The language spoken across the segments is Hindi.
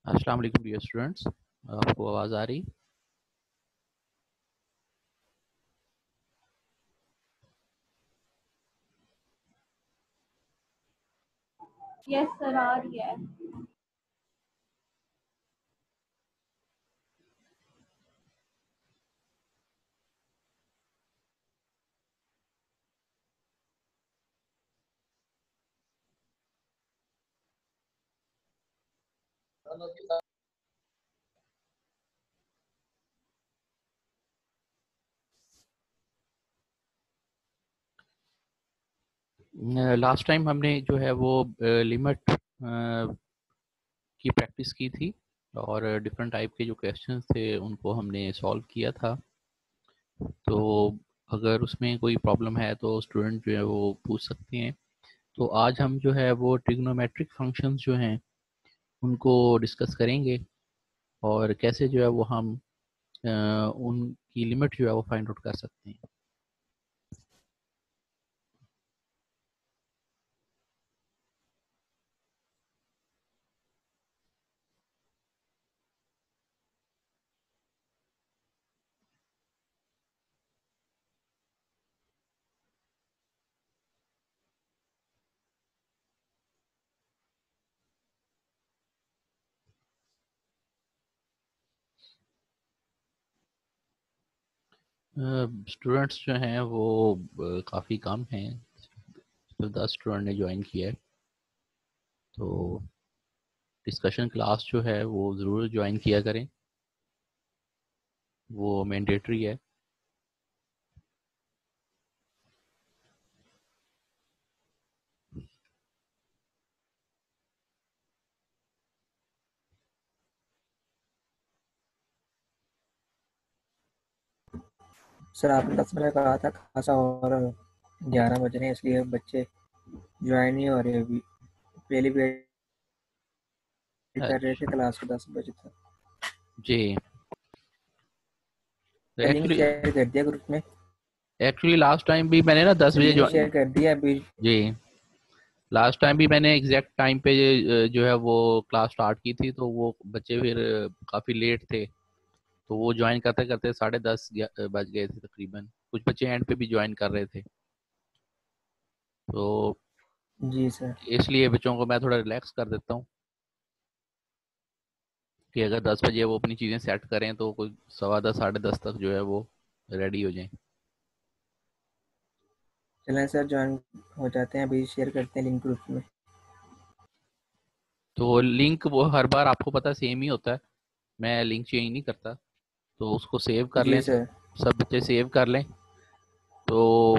अस्सलाम वालेकुम डियर स्टूडेंट्स। आपको आवाज़ आ रही? यस सर, आ रही है। लास्ट टाइम हमने जो है वो लिमिट की प्रैक्टिस की थी और डिफरेंट टाइप के जो क्वेश्चंस थे उनको हमने सॉल्व किया था। तो अगर उसमें कोई प्रॉब्लम है तो स्टूडेंट जो है वो पूछ सकते हैं। तो आज हम जो है वो ट्रिग्नोमेट्रिक फंक्शंस जो हैं उनको डिस्कस करेंगे और कैसे जो है वो हम उनकी लिमिट जो है वो फाइंड आउट कर सकते हैं। स्टूडेंट्स जो हैं वो काफ़ी कम हैं, तो 10 स्टूडेंट ने ज्वाइन किया है। तो डिस्कशन क्लास जो है वो ज़रूर ज्वाइन किया करें, वो मैंडेटरी है। सर आपने 10 मिनट कहा था खासा, और 11 बज रहे हैं इसलिए बच्चे ज्वाइन नहीं हो रहे। अभी पहली वेट कर रहे थे क्लास को 10 बजे तक। जी लिंक शेयर कर दिया ग्रुप में। एक्चुअली लास्ट टाइम भी मैंने ना 10 बजे लिंक शेयर कर दिया अभी। जी लास्ट टाइम भी मैंने एग्जैक्ट टाइम पे जो है वो क्लास स्टार्ट की थी, तो वो बच्चे फिर काफ़ी लेट थे, तो वो ज्वाइन करते करते 10:30 बज गए थे तकरीबन। कुछ बच्चे एंड पे भी ज्वाइन कर रहे थे, तो जी सर। इसलिए बच्चों को मैं थोड़ा रिलैक्स कर देता हूँ कि अगर 10 बजे वो अपनी चीज़ें सेट करें तो कोई 10:15 10:30 तक जो है वो रेडी हो जाएं। चलें सर, ज्वाइन हो जाते हैं, अभी शेयर करते हैं लिंक ग्रुप में। तो लिंक वो हर बार आपको पता सेम ही होता है, मैं लिंक चेंज नहीं करता। तो उसको सेव कर लें, जी सब सर। सब बच्चे सेव कर लें। तो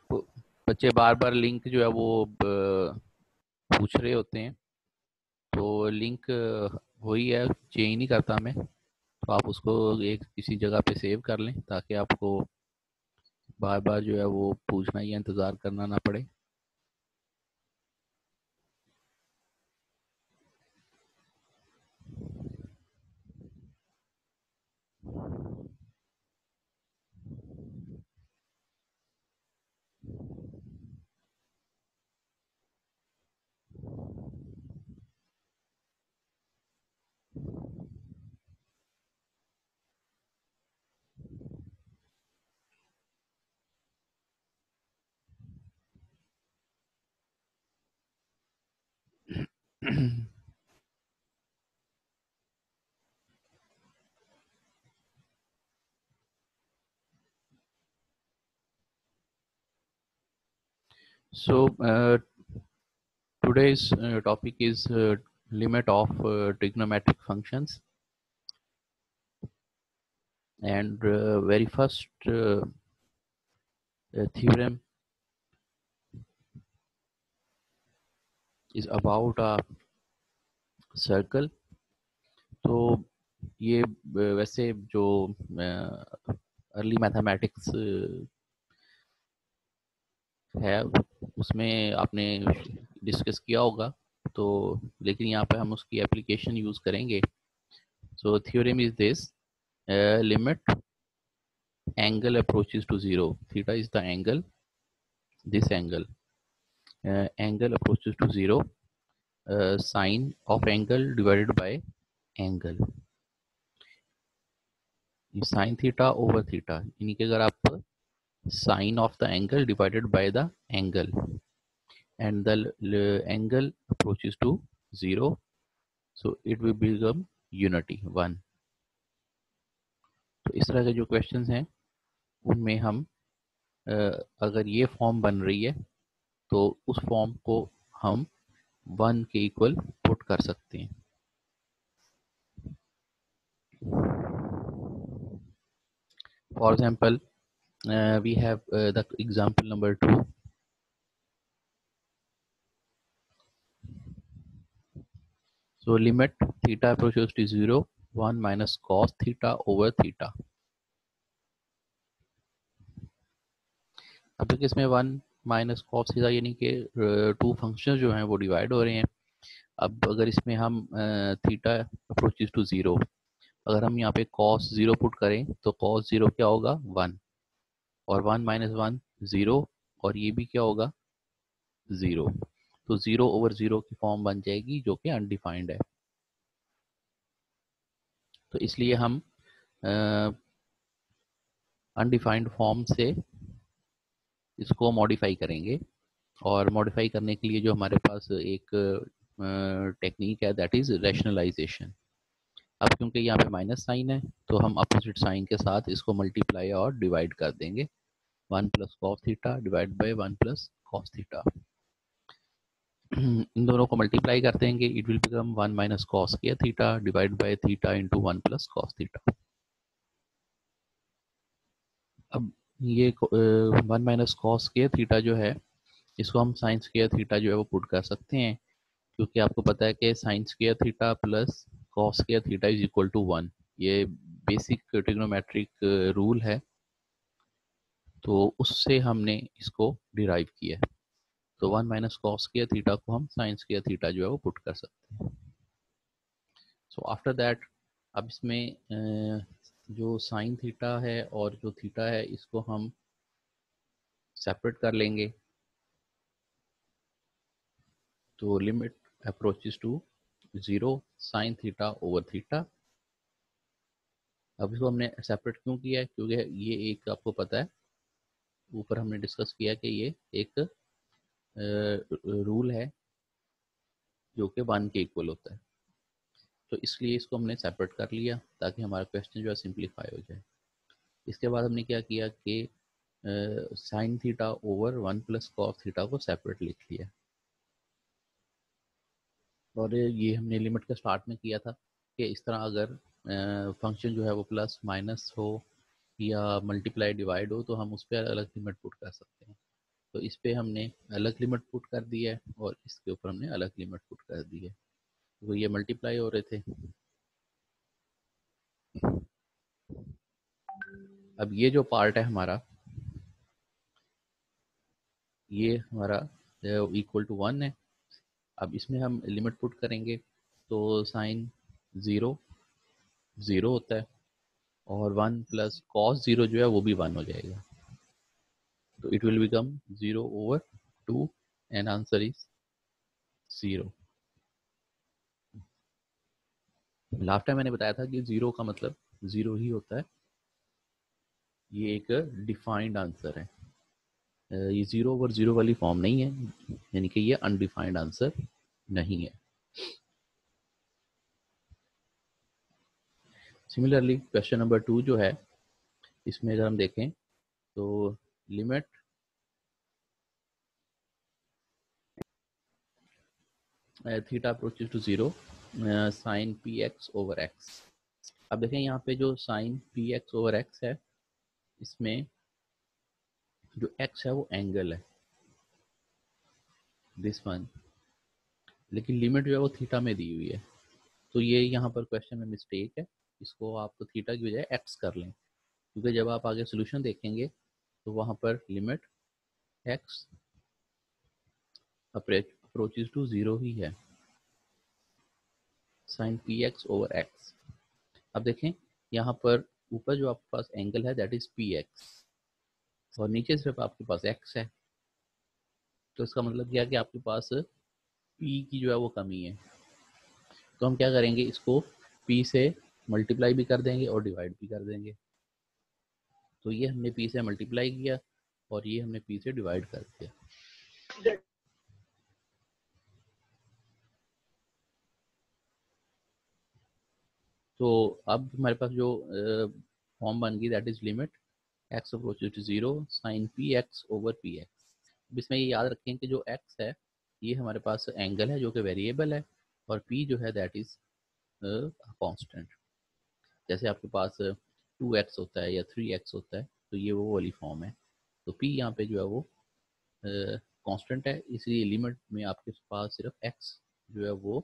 बच्चे बार बार लिंक जो है वो पूछ रहे होते हैं, तो लिंक वही है, चेंज नहीं करता मैं। तो आप उसको एक किसी जगह पे सेव कर लें ताकि आपको बार बार जो है वो पूछना या इंतज़ार करना ना पड़े। So today's topic is limit of trigonometric functions, and very first theorem is about a circle. तो ये वैसे जो अर्ली मैथमेटिक्स है उसमें आपने डिस्कस किया होगा, तो लेकिन यहाँ पे हम उसकी एप्लीकेशन यूज़ करेंगे। So theorem is this: limit angle approaches to 0, theta is the angle, this angle, angle approaches to 0 sine of angle divided by angle, sine theta over theta, यानी कि अगर आप sine of the angle divided by the angle and the angle approaches to 0, so it will become unity 1। तो इस तरह के जो क्वेश्चंस हैं उनमें हम अगर ये फॉर्म बन रही है तो उस फॉर्म को हम 1 के इक्वल पुट कर सकते हैं। For example we have the example number 2। So limit theta approaches to 0, 1 minus cos theta over theta। अब तक इसमें 1 माइनस कॉस थीटा यानी कि टू फंक्शन जो हैं वो डिवाइड हो रहे हैं। अब अगर इसमें हम थीटा अप्रोचेस टू 0, अगर हम यहाँ पे कॉस 0 पुट करें तो कॉस 0 क्या होगा 1, और 1 माइनस 1 0, और ये भी क्या होगा 0, तो 0 ओवर 0 की फॉर्म बन जाएगी जो कि अनडिफाइंड है। तो इसलिए हम अनडिफाइंड फॉर्म से इसको मॉडिफाई करेंगे, और मॉडिफाई करने के लिए जो हमारे पास एक टेक्निक है दैट इज रैशनलाइजेशन। अब क्योंकि यहाँ पे माइनस साइन है तो हम अपोजिट साइन के साथ इसको मल्टीप्लाई और डिवाइड कर देंगे, 1 plus cos theta divide by 1 plus cos theta. इन दोनों को मल्टीप्लाई कर देंगे, it will become 1 minus cos square theta divide by theta into 1 plus cos theta. अब ये 1 माइनस कॉस स्क्वायर थीटा जो है इसको हम साइन स्क्वायर थीटा जो है वो पुट कर सकते हैं, क्योंकि आपको पता है कि sine square theta plus cos square theta is equal to 1, ये बेसिक ट्रिग्नोमेट्रिक रूल है, तो उससे हमने इसको डिराइव किया है। तो 1 माइनस कॉस स्क्वायर थीटा को हम साइन स्क्वायर थीटा जो है वो पुट कर सकते हैं। सो आफ्टर दैट अब इसमें जो साइन थीटा है और जो थीटा है इसको हम सेपरेट कर लेंगे। तो limit approaches to 0 sine theta over theta. अब इसको हमने सेपरेट क्यों किया है, क्योंकि ये एक आपको पता है ऊपर हमने डिस्कस किया कि ये एक रूल है जो कि 1 के इक्वल होता है, तो इसलिए इसको हमने सेपरेट कर लिया ताकि हमारा क्वेश्चन जो है सिंप्लीफाई हो जाए। इसके बाद हमने क्या किया कि sign theta over 1 plus cos theta को सेपरेट लिख लिया, और ये हमने लिमिट के स्टार्ट में किया था कि इस तरह अगर फंक्शन जो है वो प्लस माइनस हो या मल्टीप्लाई डिवाइड हो तो हम उस पर अलग लिमिट पुट कर सकते हैं। तो इस पे हमने अलग लिमिट पुट कर दी है और इसके ऊपर हमने अलग लिमिट पुट कर दी है, तो ये मल्टीप्लाई हो रहे थे। अब ये जो पार्ट है हमारा, ये हमारा इक्वल टू 1 है। अब इसमें हम लिमिट पुट करेंगे तो साइन 0 0 होता है, और 1 प्लस कॉस 0 जो है वो भी 1 हो जाएगा, तो it will become 0 over 2 and answer is 0। Last time मैंने बताया था कि 0 का मतलब 0 ही होता है, ये एक डिफाइंड आंसर है, ये 0 ओवर 0 वाली फॉर्म नहीं है, यानी कि ये अनडिफाइंड आंसर नहीं है। सिमिलरली क्वेश्चन नंबर 2 जो है इसमें अगर हम देखें तो limit theta approaches to 0 sine p x over x. अब देखें यहाँ पे जो sine p x over x है इसमें जो एक्स है वो एंगल है दिस वन, लेकिन लिमिट जो है वो थीटा में दी हुई है, तो ये यहाँ पर क्वेश्चन में मिस्टेक है, इसको आप तो थीटा की बजाय एक्स कर लें, क्योंकि जब आप आगे सोल्यूशन देखेंगे तो वहाँ पर लिमिट एक्स अप्रोचेस टू 0 ही है, sine p x over x. अब देखें यहाँ पर ऊपर जो आपके पास एंगल है दैट इज पी एक्स, और नीचे सिर्फ आपके पास एक्स है, तो इसका मतलब क्या है कि आपके पास पी की जो है वो कमी है। तो हम क्या करेंगे, इसको पी से मल्टीप्लाई भी कर देंगे और डिवाइड भी कर देंगे। तो ये हमने पी से मल्टीप्लाई किया और ये हमने पी से डिवाइड कर दिया। तो अब हमारे पास जो फॉर्म बन गई, that is limit x approaches to 0 sine p x over p x. इसमें ये याद रखें कि जो एक्स है ये हमारे पास एंगल है जो कि वेरिएबल है, और पी जो है दैट इज कांस्टेंट। जैसे आपके पास 2x होता है या 3x होता है, तो ये वो वाली फॉर्म है। तो p यहाँ पे जो है वो कांस्टेंट है, इसलिए लिमिट में आपके पास सिर्फ x जो है वो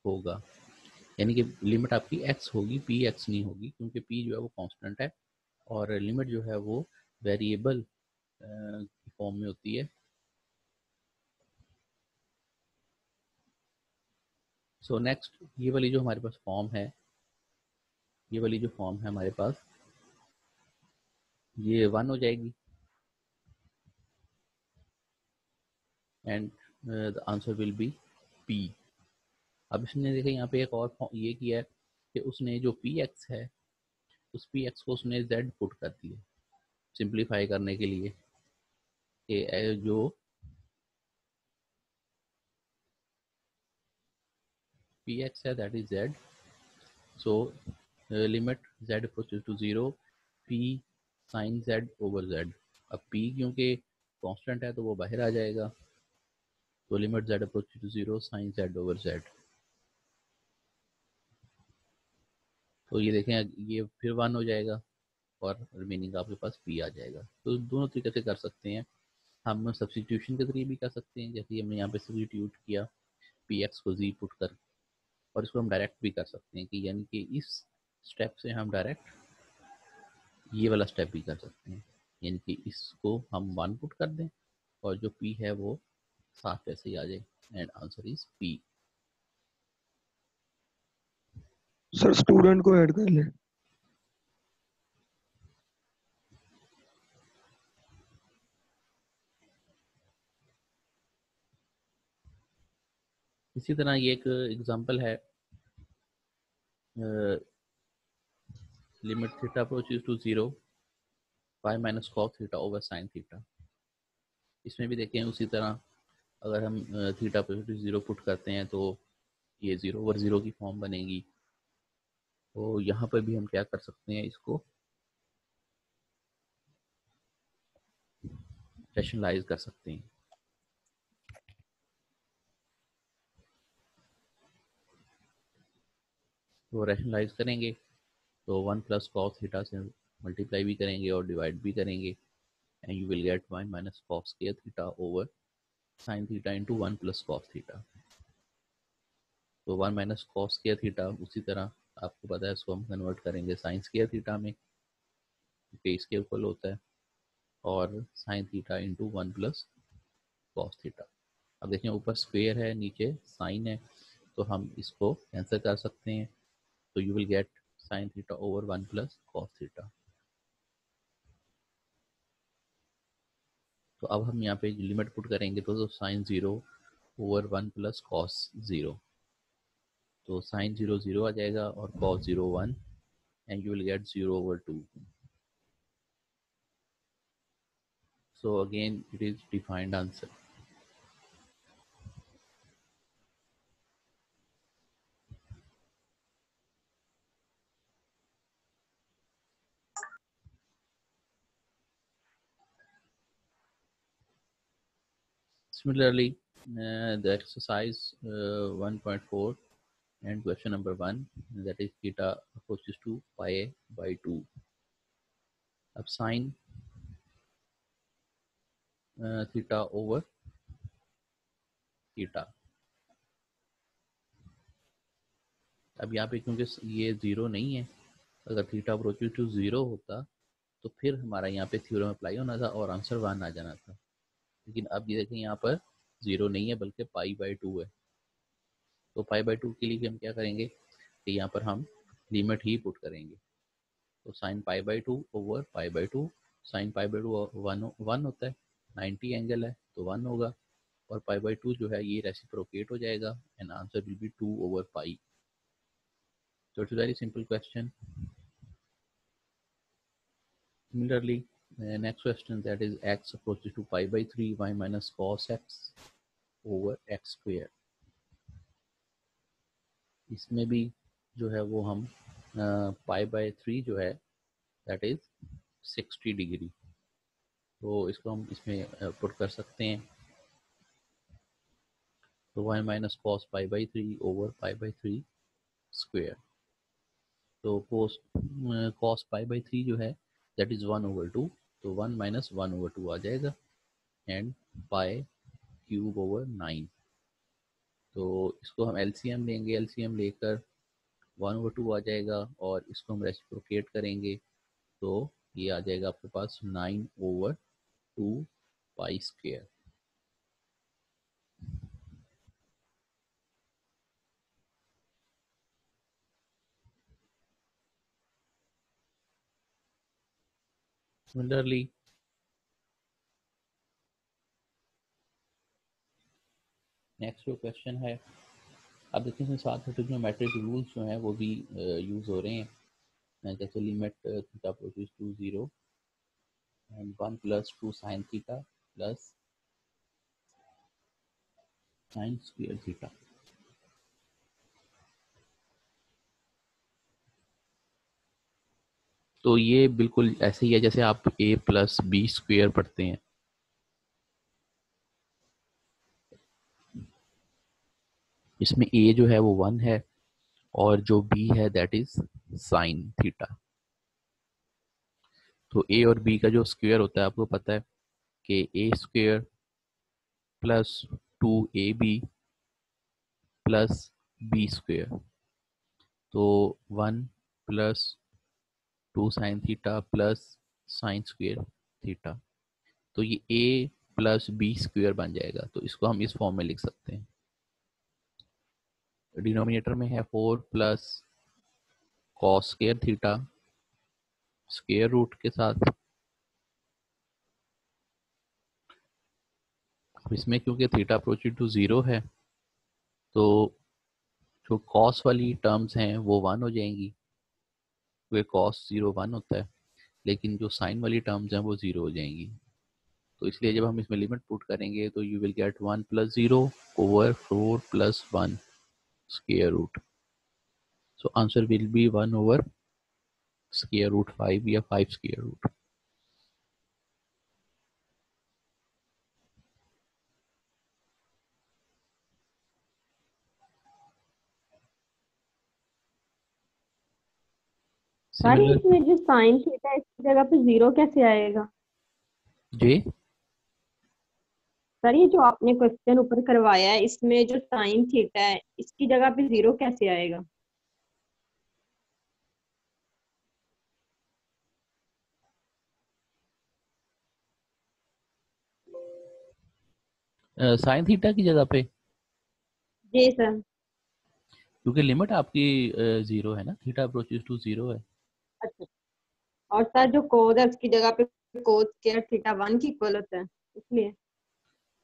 होगा, यानी कि लिमिट आपकी x होगी, पी एक्स नहीं होगी, क्योंकि p जो है वो कांस्टेंट है और लिमिट जो है वो वेरिएबल की फॉर्म में होती है। सो नेक्स्ट, ये वाली जो हमारे पास फॉर्म है, ये वाली जो फॉर्म है हमारे पास, ये 1 हो जाएगी and the answer will B p। अब इसने देखा यहाँ पे एक और ये किया है कि उसने जो पी एक्स है उस पी एक्स को उसने z पुट कर दिया सिंप्लीफाई करने के लिए, कि जो पी एक्स है that is z। So limit z approaches to 0 p sine z over z। अब p क्योंकि कांस्टेंट है तो वो बाहर आ जाएगा, तो limit z approaches to 0 sine z over z। तो ये देखें ये फिर 1 हो जाएगा और रिमेनिंग आपके पास p आ जाएगा। तो दोनों तरीके से कर सकते हैं, हम सब्सटीट्यूशन के जरिए भी कर सकते हैं, जैसे हमने यहाँ पे सब्सटीट्यूट किया पी एक्स को जी पुट कर, और इसको हम डायरेक्ट भी कर सकते हैं कि यानी कि इस स्टेप से हम डायरेक्ट ये वाला स्टेप भी कर सकते हैं, यानी कि इसको हम 1 पुट कर दें और जो पी है वो साफ ऐसे ही आ जाए and answer is p. Sir student को ऐड कर ले। इसी तरह ये एक एग्जांपल है, limit theta approaches to 0 five minus cos theta over sine theta. इसमें भी देखें उसी तरह, अगर हम थीटा अप्रोचेस टू 0 पुट करते हैं तो ये 0 ओवर 0 की फॉर्म बनेगी। तो यहाँ पर भी हम क्या कर सकते हैं, इसको रैशनलाइज कर सकते हैं। तो रैशनलाइज करेंगे तो 1 प्लस कॉस थीटा से मल्टीप्लाई भी करेंगे और डिवाइड भी करेंगे, and you will get 1 minus cos square theta over sine theta into 1 plus cos theta. तो 1 माइनस कॉस स्क्वायर थीटा उसी तरह आपको पता है इसको हम कन्वर्ट करेंगे साइन स्क्वायर थीटा में, क्योंकि इसके इक्वल होता है, और sine theta into 1 plus cos theta. अब देखें ऊपर स्क्वेयर है नीचे साइन है, तो हम इसको कैंसिल कर सकते हैं, तो you will gate sign theta over 1 plus cos theta. तो अब हम यहाँ पे लिमिट पुट करेंगे तो साइन 0 ओवर 1 प्लस कॉस 0, तो साइन 0 0 आ जाएगा और cos 0 1, and you will gate 0 over 2। So again it is defined answer. Similarly, the exercise 1.4 and question number 1, that is theta approaches to pi by 2. अब साइन थीटा ओवर थीटा, अब यहाँ पे क्योंकि ये 0 नहीं है, अगर थीटा अप्रोचेस टू 0 होता तो फिर हमारा यहाँ पे थ्योरम अप्लाई होना था और आंसर 1 आ जाना था। लेकिन अब ये देखें यहाँ पर 0 नहीं है बल्कि पाई बाई 2 है, तो पाई बाई 2 के लिए हम क्या करेंगे कि यहाँ पर हम लिमिट ही पुट करेंगे। तो sine pi by 2 over pi by 2, sine pi by 2 one होता है, 90 एंगल है तो 1 होगा, और पाई बाई 2 जो है ये रेसिप्रोकेट हो जाएगा and answer will B 2 over pi. So it's a very simple question. Similarly, the next question, that is x approaches to pi by 3 y minus cos x over x square. इसमें भी जो है वो हम पाई बाय 3 जो है दैट इज 60 डिग्री, तो इसको हम इसमें पुट कर सकते हैं. तो y minus cos pi by 3 over pi by 3 square. तो कॉस पाई बाई 3 जो है दैट इज 1 over 2, तो 1 माइनस 1 over 2 आ जाएगा एंड पाई क्यूब ओवर 9. तो इसको हम एलसीएम लेंगे, एलसीएम लेकर 1 over 2 आ जाएगा और इसको हम रेसिप्रोकेट करेंगे तो ये आ जाएगा आपके पास 9 over 2 पाई स्क्वेयर. Similarly, नेक्स्ट जो क्वेश्चन है, अब देखिए इसमें साथ में ट्रिग्नोमेट्रिक रूल्स जो हैं वो भी यूज़ हो रहे हैं, जैसे limit theta approaches to 0 and 1 plus 2 sine theta plus sine square theta. तो ये बिल्कुल ऐसे ही है जैसे आप a प्लस बी स्क्वायर पढ़ते हैं. इसमें a जो है वो 1 है और जो b है दैट इज साइन थीटा. तो a और b का जो स्क्वायर होता है आपको पता है कि a square plus 2ab plus b square, तो 1 plus 2 sine theta plus sine square theta. तो ये a प्लस बी स्क्वायर बन जाएगा, तो इसको हम इस फॉर्म में लिख सकते हैं. डिनोमिनेटर में है 4 plus cos square theta square root के साथ. अब इसमें क्योंकि थीटा अप्रोचिंग टू 0 है तो जो कॉस वाली टर्म्स हैं वो 1 हो जाएंगी, वे कॉस 0 1 होता है, लेकिन जो साइन वाली टर्म्स हैं वो 0 हो जाएंगी. तो इसलिए जब हम इसमें लिमिट पुट करेंगे तो you will get 1 plus 0 over 4 plus 1 square root. So answer will be 1 over square root 5 या 5 स्क्वायर रूट. सर इसमें जो साइन थीटा है इसकी जगह पे 0 कैसे आएगा? जी सर ये जो आपने क्वेश्चन ऊपर करवाया है इसमें जो साइन थीटा है इसकी जगह पे 0 कैसे आएगा? साइन थीटा की जगह पे, जी सर. क्योंकि लिमिट आपकी 0 है ना, थीटा अप्रोचेस टू 0 है. अच्छा, और सर जो कोस है उसकी जगह पे कोस स्क्वायर थीटा 1 की इक्वल होता है इसलिए.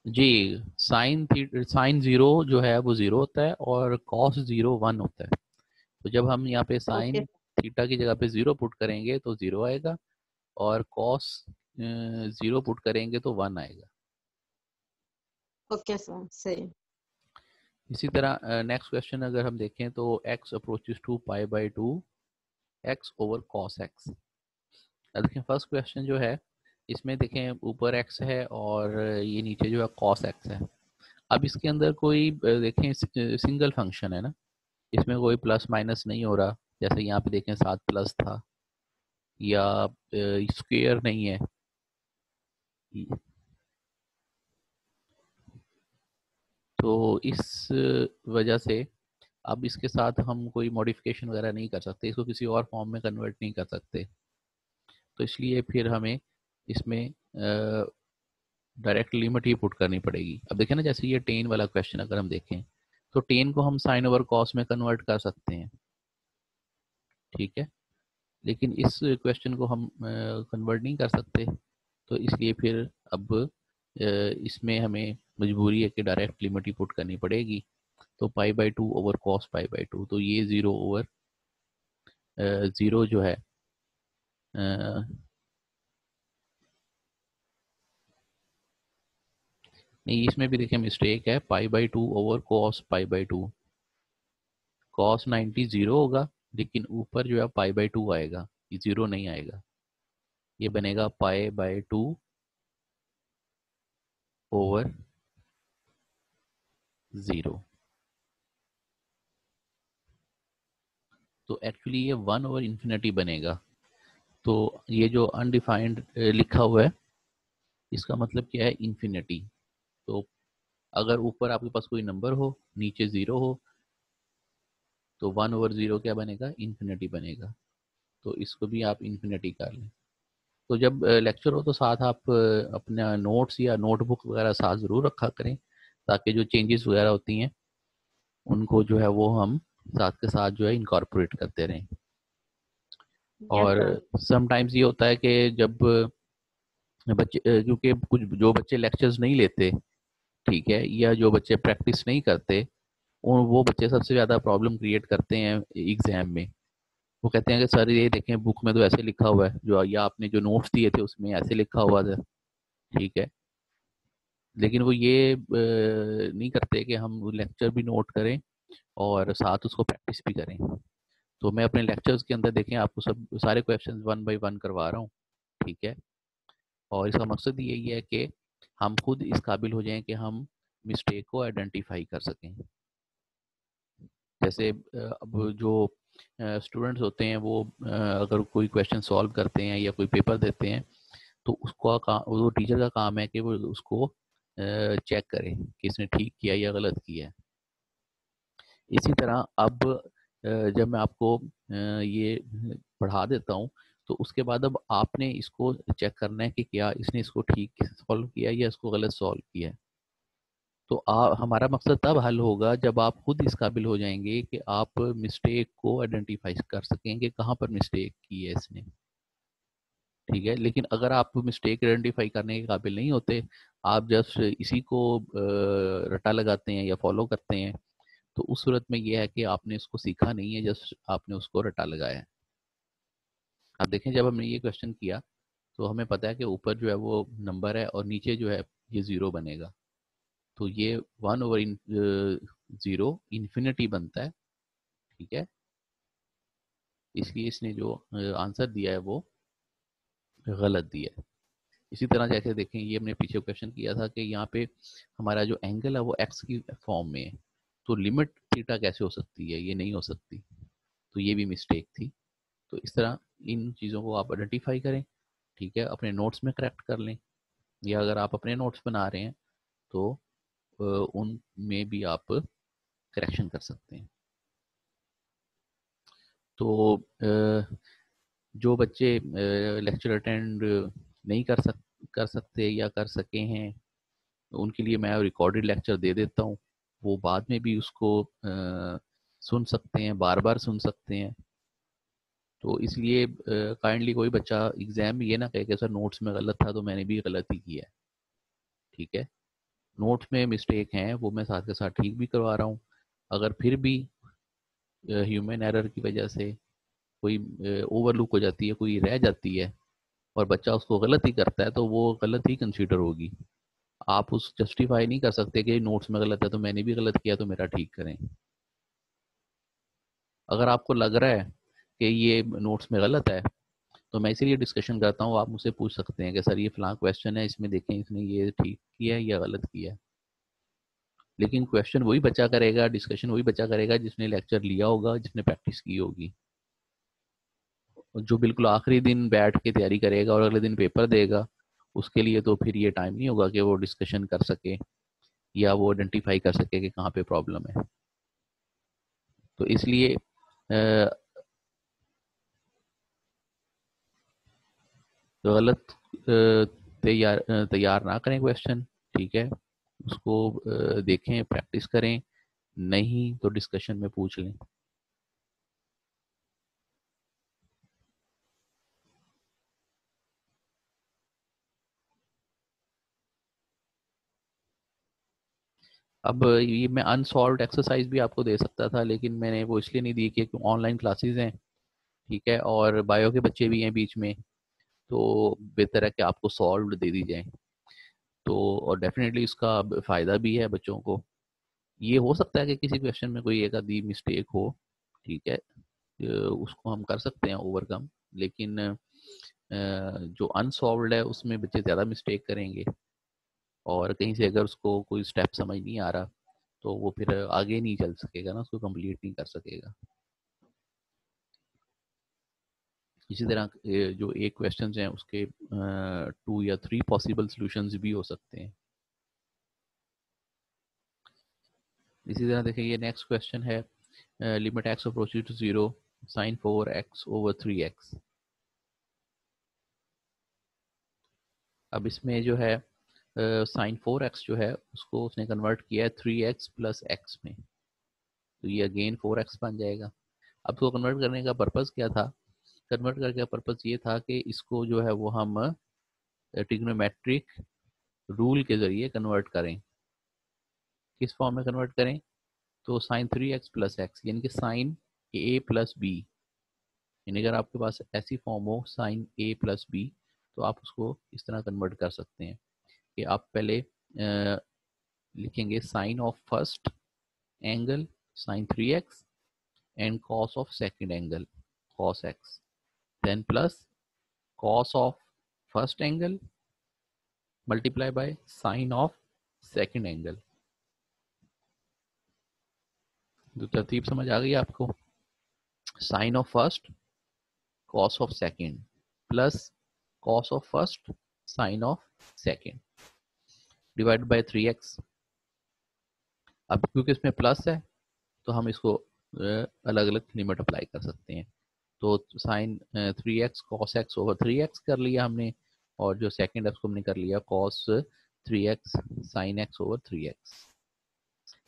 जी साइन 0 जो है वो 0 होता है और कॉस 0 1 होता है. तो जब हम यहाँ पे ओके साइन थीटा की जगह पे 0 पुट करेंगे तो 0 आएगा और कॉस 0 पुट करेंगे तो 1 आएगा. ओके सर, सही. इसी तरह नेक्स्ट क्वेश्चन अगर हम देखें तो x approaches to pi by 2 x over cos x. देखें फर्स्ट क्वेश्चन जो है इसमें देखें ऊपर x है और ये नीचे जो है कॉस x है. अब इसके अंदर कोई देखें सिंगल फंक्शन है ना, इसमें कोई प्लस माइनस नहीं हो रहा, जैसे यहाँ पे देखें 7 प्लस था या स्क्वायर नहीं है. तो इस वजह से अब इसके साथ हम कोई मॉडिफिकेशन वगैरह नहीं कर सकते, इसको किसी और फॉर्म में कन्वर्ट नहीं कर सकते. तो इसलिए फिर हमें इसमें डायरेक्ट लिमिट ही पुट करनी पड़ेगी. अब देखें ना, जैसे ये टेन वाला क्वेश्चन अगर हम देखें तो टेन को हम साइन ओवर कॉस में कन्वर्ट कर सकते हैं, ठीक है, लेकिन इस क्वेश्चन को हम कन्वर्ट नहीं कर सकते. तो इसलिए फिर अब इसमें हमें मजबूरी है कि डायरेक्ट लिमिट ही पुट करनी पड़ेगी। तो π/2 ओवर cos π/2, तो ये 0 ओवर 0 जो है नहीं, इसमें भी देखिए मिस्टेक है, π/2 ओवर cos π/2। cos 90 0 होगा, लेकिन ऊपर जो है π/2 आएगा, ये 0 नहीं आएगा। ये बनेगा π/2 ओवर 0। तो एक्चुअली ये 1 ओवर इन्फिनिटी बनेगा। तो ये जो अनडिफाइंड लिखा हुआ है, इसका मतलब क्या है, इन्फिनिटी। तो अगर ऊपर आपके पास कोई नंबर हो, नीचे 0 हो, तो 1 ओवर 0 क्या बनेगा, इन्फिनिटी बनेगा। तो इसको भी आप इन्फिनिटी कर लें। तो जब लेक्चर हो तो साथ आप अपना नोट्स या नोटबुक वगैरह साथ ज़रूर रखा करें, ताकि जो चेंजेस वगैरह होती हैं उनको जो है वो हम साथ के साथ जो है इनकॉर्पोरेट करते रहें। यस और सर। समटाइम्स ये होता है कि जब बच्चे क्योंकि कुछ जो बच्चे लेक्चर्स नहीं लेते, ठीक है, या जो बच्चे प्रैक्टिस नहीं करते, वो बच्चे सबसे ज़्यादा प्रॉब्लम क्रिएट करते हैं एग्जाम में। वो कहते हैं कि सर ये देखें बुक में तो ऐसे लिखा हुआ है, जो या आपने जो नोट्स दिए थे उसमें ऐसे लिखा हुआ था, ठीक है, लेकिन वो ये नहीं करते कि हम लेक्चर भी नोट करें और साथ उसको प्रैक्टिस भी करें। तो मैं अपने लेक्चर्स के अंदर देखें आपको सब सारे क्वेश्चंस 1 बाय 1 करवा रहा हूँ, ठीक है। और इसका मकसद यही है कि हम खुद इस काबिल हो जाएं कि हम मिस्टेक को आइडेंटिफाई कर सकें। जैसे अब जो स्टूडेंट्स होते हैं वो अगर कोई क्वेश्चन सॉल्व करते हैं या कोई पेपर देते हैं, तो उसका वो टीचर का काम है कि वो उसको चेक करे कि इसने ठीक किया या गलत किया है। इसी तरह अब जब मैं आपको ये पढ़ा देता हूँ, तो उसके बाद अब आपने इसको चेक करना है कि क्या इसने इसको ठीक सॉल्व किया या इसको गलत सॉल्व किया है। तो हमारा मकसद तब हल होगा जब आप खुद इस काबिल हो जाएंगे कि आप मिस्टेक को आइडेंटिफाई कर सकेंगे कहाँ पर मिस्टेक की है इसने, ठीक है। लेकिन अगर आप मिस्टेक आइडेंटिफाई करने के काबिल नहीं होते, आप जस्ट इसी को रटा लगाते हैं या फॉलो करते हैं, तो उस सूरत में यह है कि आपने इसको सीखा नहीं है, जस्ट आपने उसको रटा लगाया है। आप देखें जब हमने ये क्वेश्चन किया तो हमें पता है कि ऊपर जो है वो नंबर है और नीचे जो है ये 0 बनेगा। तो ये 1 ओवर 0 इन्फिनिटी बनता है, ठीक है। इसलिए इसने जो आंसर दिया है वो गलत दिया है। इसी तरह जैसे देखें, ये हमने पीछे क्वेश्चन किया था कि यहाँ पे हमारा जो एंगल है वो एक्स की फॉर्म में है, तो लिमिट थीटा कैसे हो सकती है, ये नहीं हो सकती। तो ये भी मिस्टेक थी। तो इस तरह इन चीज़ों को आप आइडेंटिफाई करें, ठीक है, अपने नोट्स में करेक्ट कर लें, या अगर आप अपने नोट्स बना रहे हैं तो उनमें भी आप करेक्शन कर सकते हैं। तो जो बच्चे लेक्चर अटेंड नहीं कर सकते या कर सके हैं, उनके लिए मैं रिकॉर्डेड लेक्चर दे देता हूँ। वो बाद में भी उसको सुन सकते हैं, बार बार सुन सकते हैं। तो इसलिए काइंडली कोई बच्चा एग्जाम में ये ना कहे कि सर नोट्स में गलत था तो मैंने भी गलत ही किया है, ठीक है। नोट्स में मिस्टेक हैं वो मैं साथ के साथ ठीक भी करवा रहा हूँ। अगर फिर भी ह्यूमन एरर की वजह से कोई ओवरलुक हो जाती है, कोई रह जाती है और बच्चा उसको गलत ही करता है, तो वो गलत ही कंसीडर होगी। आप उस जस्टिफाई नहीं कर सकते कि नोट्स में गलत है तो मैंने भी गलत किया तो मेरा ठीक करें। अगर आपको लग रहा है कि ये नोट्स में गलत है, तो मैं इसीलिए डिस्कशन करता हूँ, आप मुझसे पूछ सकते हैं कि सर ये फलां क्वेश्चन है, इसमें देखें इसने ये ठीक किया है या गलत किया है। लेकिन क्वेश्चन वही बच्चा करेगा, डिस्कशन वही बच्चा करेगा जिसने लेक्चर लिया होगा, जिसने प्रैक्टिस की होगी। जो बिल्कुल आखिरी दिन बैठ के तैयारी करेगा और अगले दिन पेपर देगा, उसके लिए तो फिर ये टाइम नहीं होगा कि वो डिस्कशन कर सके या वो आइडेंटिफाई कर सके कि कहाँ पे प्रॉब्लम है। तो इसलिए गलत तैयार ना करें क्वेश्चन, ठीक है। उसको देखें, प्रैक्टिस करें, नहीं तो डिस्कशन में पूछ लें। अब ये मैं अनसॉल्व्ड एक्सरसाइज भी आपको दे सकता था, लेकिन मैंने वो इसलिए नहीं दी कि ऑनलाइन क्लासेस हैं, ठीक है, और बायो के बच्चे भी हैं बीच में, तो बेहतर है कि आपको सॉल्व्ड दे दी जाए। तो और डेफिनेटली इसका फ़ायदा भी है बच्चों को। ये हो सकता है कि किसी क्वेश्चन में कोई एक आधी मिस्टेक हो, ठीक है, उसको हम कर सकते हैं ओवरकम, लेकिन जो अनसॉल्व्ड है उसमें बच्चे ज़्यादा मिस्टेक करेंगे, और कहीं से अगर उसको कोई स्टेप समझ नहीं आ रहा तो वो फिर आगे नहीं चल सकेगा ना, उसको कंप्लीट नहीं कर सकेगा। इसी तरह जो एक क्वेश्चन हैं उसके 2 या 3 पॉसिबल सॉल्यूशंस भी हो सकते हैं। इसी तरह देखिए ये नेक्स्ट क्वेश्चन है, limit x approaches to 0 sin 4x over 3x। अब इसमें जो है sin 4x जो है उसको उसने कन्वर्ट किया है 3x प्लस x में, तो ये अगेन 4x बन जाएगा। अब इसको कन्वर्ट करने का पर्पज़ क्या था? कन्वर्ट करने का पर्पज़ ये था कि इसको जो है वो हम ट्रिग्नोमेट्रिक रूल के ज़रिए कन्वर्ट करें। किस फॉर्म में कन्वर्ट करें? तो साइन 3x प्लस एक्स, यानी कि साइन ए प्लस बी, यानी अगर आपके पास ऐसी फॉर्म हो साइन ए प्लस बी, तो आप उसको इस तरह कन्वर्ट कर सकते हैं कि आप पहले लिखेंगे sine of first angle sine 3x and cos of second angle cos x, then plus cos of first angle multiply by sine of second angle. तो तरतीब समझ आ गई आपको? Sine of first cos of second plus cos of first sine of second divide by 3x। अब क्योंकि इसमें प्लस है तो हम इसको अलग अलग लिमिट अप्लाई कर सकते हैं। तो sign 3x cos x over 3x कर लिया हमने, और जो सेकंड है उसको हमने कर लिया cos 3x sign x over 3x।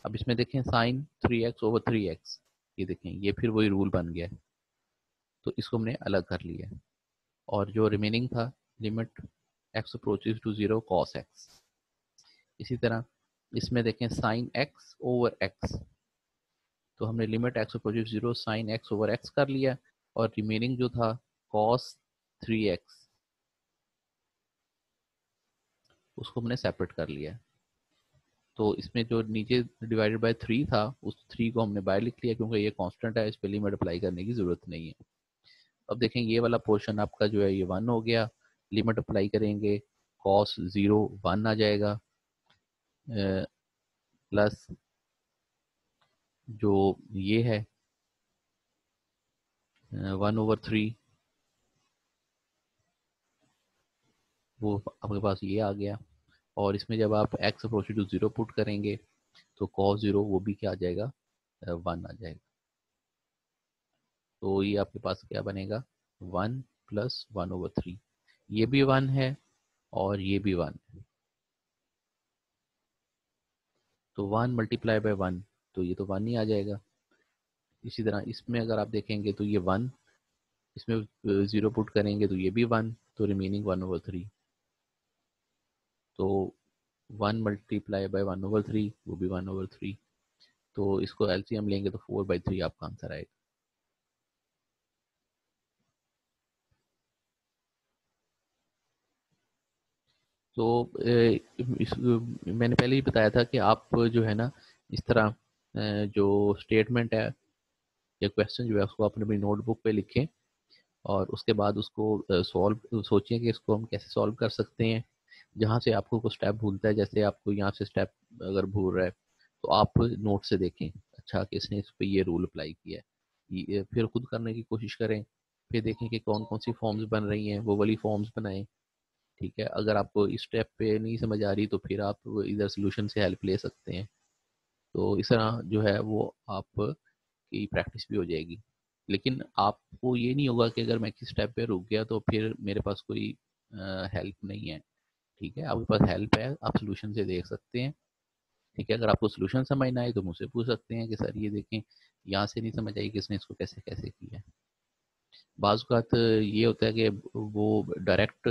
अब इसमें देखें साइन 3x ओवर 3x, ये देखें ये फिर वही रूल बन गया, तो इसको हमने अलग कर लिया, और जो रिमेनिंग था limit x approaches to 0 cos x। इसी तरह इसमें देखें साइन x ओवर x, तो हमने limit x approaches 0 sine x over x कर लिया, और रिमेनिंग जो था कॉस 3x उसको हमने सेपरेट कर लिया। तो इसमें जो नीचे डिवाइडेड बाय 3 था उस 3 को हमने बाहर लिख लिया, क्योंकि ये कांस्टेंट है, इस पर लिमिट अप्लाई करने की ज़रूरत नहीं है। अब देखें ये वाला पोर्शन आपका जो है ये 1 हो गया, लिमिट अप्लाई करेंगे कॉस 0 1 आ जाएगा, प्लस जो ये है 1/3 वो आपके पास ये आ गया, और इसमें जब आप x अप्रोच टू 0 पुट करेंगे तो cos 0 वो भी क्या आ जाएगा 1 आ जाएगा। तो ये आपके पास क्या बनेगा 1 प्लस 1/3, ये भी 1 है और ये भी 1 है, तो 1 मल्टीप्लाई बाय 1, तो ये तो 1 ही आ जाएगा। इसी तरह इसमें अगर आप देखेंगे तो ये 1, इसमें 0 पुट करेंगे तो ये भी 1, तो रिमेनिंग 1/3, तो 1 मल्टीप्लाई बाय 1/3 वो भी 1/3, तो इसको एलसीएम लेंगे तो 4/3 आपका आंसर आएगा। तो मैंने पहले ही बताया था कि आप जो है ना इस तरह जो स्टेटमेंट है या क्वेश्चन जो है उसको अपने अपनी नोटबुक पे लिखें, और उसके बाद उसको सॉल्व सोचें कि इसको हम कैसे सॉल्व कर सकते हैं। जहाँ से आपको कोई स्टेप भूलता है, जैसे आपको यहाँ से स्टेप अगर भूल रहा है तो आप नोट से देखें अच्छा कि इसने इस पर ये रूल अप्लाई किया है, फिर खुद करने की कोशिश करें, फिर देखें कि कौन कौन सी फॉर्म्स बन रही हैं, वो वाली फॉर्म्स बनाएं, ठीक है। अगर आपको इस स्टेप पे नहीं समझ आ रही तो फिर आप इधर सोल्यूशन से हेल्प ले सकते हैं। तो इस तरह जो है वो आप की प्रैक्टिस भी हो जाएगी। लेकिन आपको ये नहीं होगा कि अगर मैं किस स्टेप पे रुक गया तो फिर मेरे पास कोई हेल्प नहीं है, ठीक है। आपके पास हेल्प है, आप सोल्यूशन से देख सकते हैं, ठीक है। अगर आपको सोल्यूशन समझ ना आए तो मुझसे पूछ सकते हैं कि सर ये देखें यहाँ से नहीं समझ आई कि इसने इसको कैसे कैसे किया है। बाज़ औक़ात ये होता है कि वो डायरेक्ट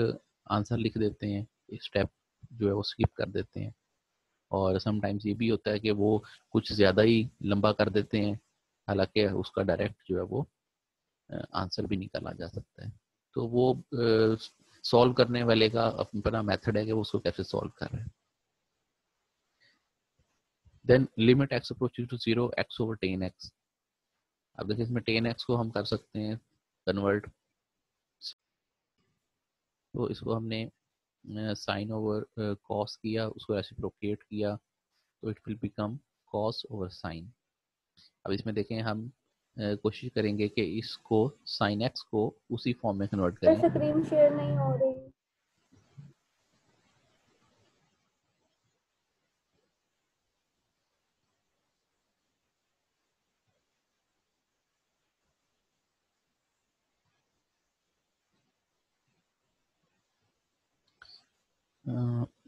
आंसर लिख देते हैं, स्टेप जो है वो स्किप कर देते हैं, और समटाइम्स ये भी होता है कि वो कुछ ज़्यादा ही लंबा कर देते हैं, हालांकि उसका डायरेक्ट जो है वो आंसर भी निकाला जा सकता है। तो वो सॉल्व करने वाले का अपना मेथड है कि वो उसको कैसे सॉल्व कर रहे हैं। Then limit x approaches to 0 x over 10x। अब देखिए इसमें 10x को हम कर सकते हैं कन्वर्ट, तो इसको हमने साइन ओवर कॉस किया, उसको रेसिप्रोकेट किया, तो it will become cos over sine. अब इसमें देखें हम कोशिश करेंगे कि इसको साइन एक्स को उसी फॉर्म में कन्वर्ट करें। स्क्रीन शेयर नहीं हो रही।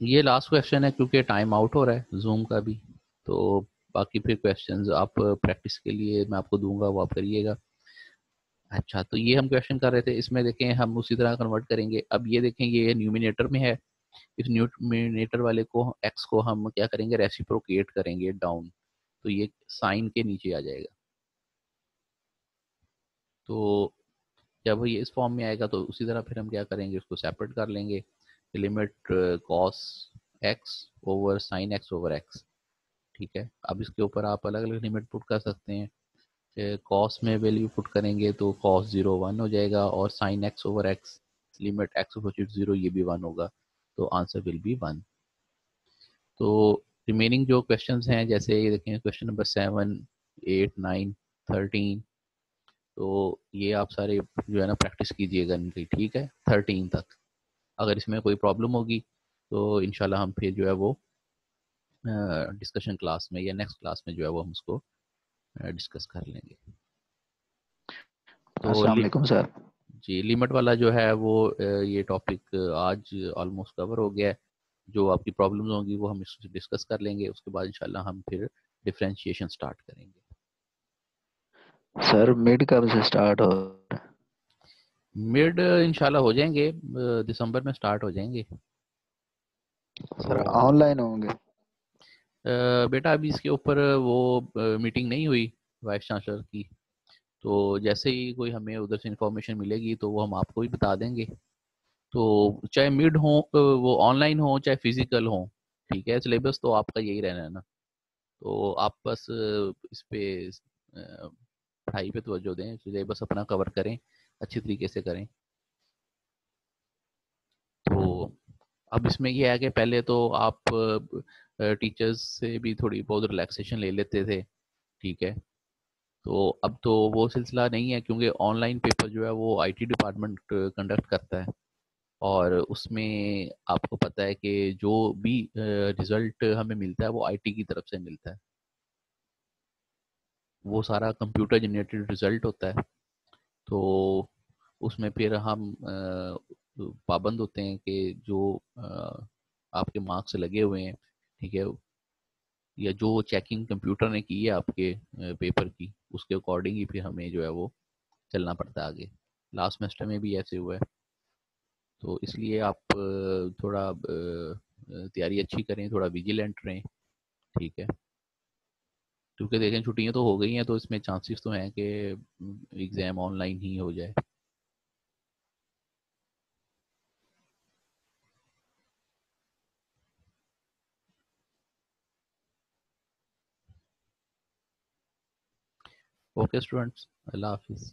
ये लास्ट क्वेश्चन है क्योंकि टाइम आउट हो रहा है जूम का भी, तो बाकी फिर क्वेश्चंस आप प्रैक्टिस के लिए मैं आपको दूंगा, वो आप करिएगा। अच्छा, तो ये हम क्वेश्चन कर रहे थे, इसमें देखें हम उसी तरह कन्वर्ट करेंगे। अब ये देखें ये न्यूमिनेटर में है, इस न्यूमिनेटर वाले को एक्स को हम क्या करेंगे, रेसिप्रोकेट करेंगे डाउन, तो ये साइन के नीचे आ जाएगा। तो जब ये इस फॉर्म में आएगा तो उसी तरह फिर हम क्या करेंगे, उसको सेपरेट कर लेंगे। Limit cos x over sine x over x, ठीक है। अब इसके ऊपर आप अलग अलग लिमिट पुट कर सकते हैं। कॉस में वैल्यू पुट करेंगे तो कॉस 0 1 हो जाएगा, और sine x over x limit x approaches 0 ये भी 1 होगा, तो आंसर विल बी 1। तो रिमेनिंग जो क्वेश्चंस हैं, जैसे ये देखें क्वेश्चन नंबर 7 8 9 13, तो ये आप सारे जो है ना प्रैक्टिस कीजिएगा इनकी, ठीक है, 13 तक। अगर इसमें कोई प्रॉब्लम होगी तो इंशाल्लाह हम फिर जो है वो डिस्कशन क्लास में या नेक्स्ट क्लास में जो है वो हम उसको डिस्कस कर लेंगे। तो अस्सलाम वालेकुम सर। जी, लिमिट वाला जो है वो ये टॉपिक आज ऑलमोस्ट कवर हो गया है। जो आपकी प्रॉब्लम्स होंगी वो हम इससे डिस्कस कर लेंगे, उसके बाद इंशाल्लाह हम फिर डिफरेंशिएशन स्टार्ट करेंगे। सर मिड कब से स्टार्ट हो? मिड इंशाल्लाह हो जाएंगे, दिसंबर में स्टार्ट हो जाएंगे। सर तो ऑनलाइन होंगे? बेटा अभी इसके ऊपर वो मीटिंग नहीं हुई वाइस चांसलर की, तो जैसे ही कोई हमें उधर से इंफॉर्मेशन मिलेगी तो वो हम आपको भी बता देंगे। तो चाहे मिड हो, वो ऑनलाइन हो चाहे फिजिकल हो, ठीक है, सिलेबस तो आपका यही रहना है ना। तो आप बस इस पे पढ़ाई पे तवज्जो दें, सिलेबस अपना कवर करें, अच्छी तरीके से करें। तो अब इसमें ये है कि पहले तो आप टीचर्स से भी थोड़ी बहुत रिलैक्सेशन ले लेते थे, ठीक है। तो अब तो वो सिलसिला नहीं है, क्योंकि ऑनलाइन पेपर जो है वो आईटी डिपार्टमेंट कंडक्ट करता है, और उसमें आपको पता है कि जो भी रिजल्ट हमें मिलता है वो आईटी की तरफ से मिलता है। वो सारा कंप्यूटर जनरेटेड रिजल्ट होता है। तो उसमें फिर हम पाबंद होते हैं कि जो आपके मार्क्स लगे हुए हैं, ठीक है, या जो चेकिंग कंप्यूटर ने की है आपके पेपर की, उसके अकॉर्डिंग ही फिर हमें जो है वो चलना पड़ता है आगे। लास्ट सेमेस्टर में भी ऐसे हुआ है। तो इसलिए आप थोड़ा तैयारी अच्छी करें, थोड़ा विजिलेंट रहें, ठीक है। क्योंकि देखें छुट्टियां तो हो गई हैं, तो इसमें चांसेस तो हैं कि एग्ज़ाम ऑनलाइन ही हो जाए। ओके स्टूडेंट्स, अल्लाह हाफिज़।